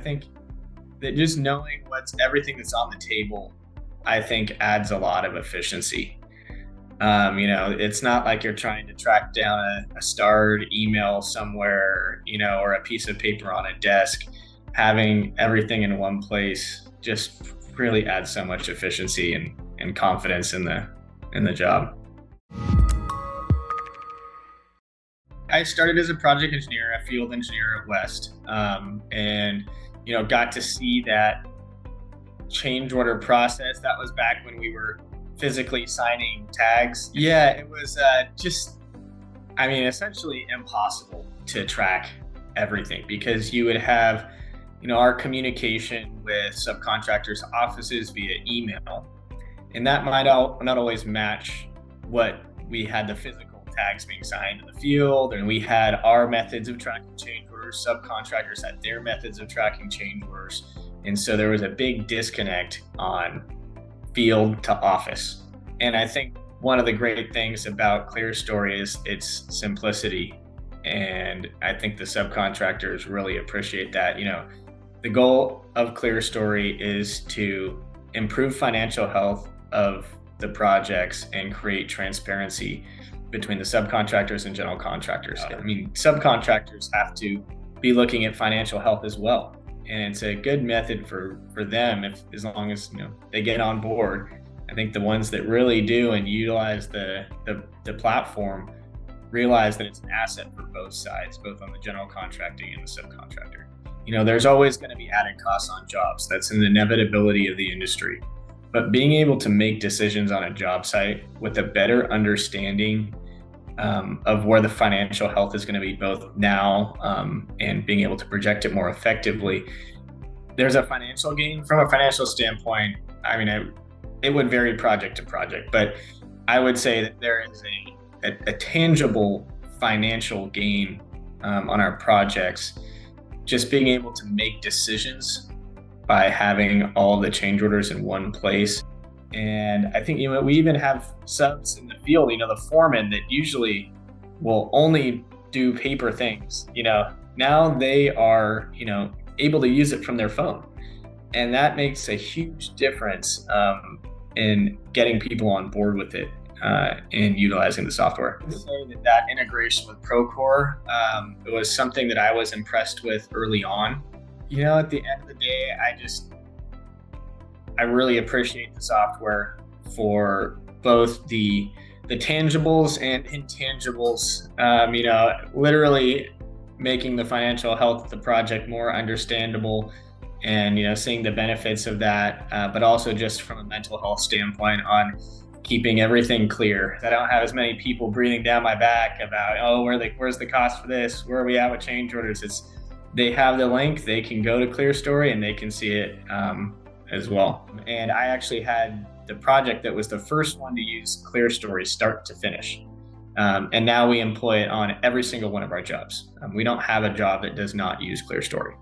think that just knowing what's everything that's on the table, I think adds a lot of efficiency. It's not like you're trying to track down a starred email somewhere, or a piece of paper on a desk. Having everything in one place just really adds so much efficiency and confidence in the job. I started as a project engineer, a field engineer at West, and got to see that change order process. That was back when we were physically signing tags. Yeah, it was essentially impossible to track everything because you would have, our communication with subcontractors' offices via email, and that might not always match what we had the physical tags being signed in the field, and we had our methods of tracking change orders. Subcontractors had their methods of tracking change orders, and so there was a big disconnect on field to office. And I think one of the great things about Clearstory is its simplicity, and I think the subcontractors really appreciate that. The goal of Clearstory is to improve financial health of the projects and create transparency between the subcontractors and general contractors. Subcontractors have to be looking at financial health as well. And it's a good method for them as long as they get on board. I think the ones that really do and utilize the platform realize that it's an asset for both sides, both on the general contracting and the subcontractor. There's always going to be added costs on jobs. That's an inevitability of the industry. But being able to make decisions on a job site with a better understanding of where the financial health is going to be both now and being able to project it more effectively, there's a financial gain. From a financial standpoint, it would vary project to project, but I would say that there is a tangible financial gain on our projects, just being able to make decisions by having all the change orders in one place. And I think, we even have subs in the field, the foreman that usually will only do paper things, now they are, able to use it from their phone. And that makes a huge difference in getting people on board with it and utilizing the software. I would say that integration with Procore, it was something that I was impressed with early on. At the end of the day, I really appreciate the software for both the tangibles and intangibles, literally making the financial health of the project more understandable and, seeing the benefits of that, but also just from a mental health standpoint on keeping everything clear. I don't have as many people breathing down my back about, where's the cost for this? Where are we at with change orders? They have the link, they can go to Clearstory and they can see it as well. And I actually had the project that was the first one to use Clearstory start to finish. And now we employ it on every single one of our jobs. We don't have a job that does not use Clearstory.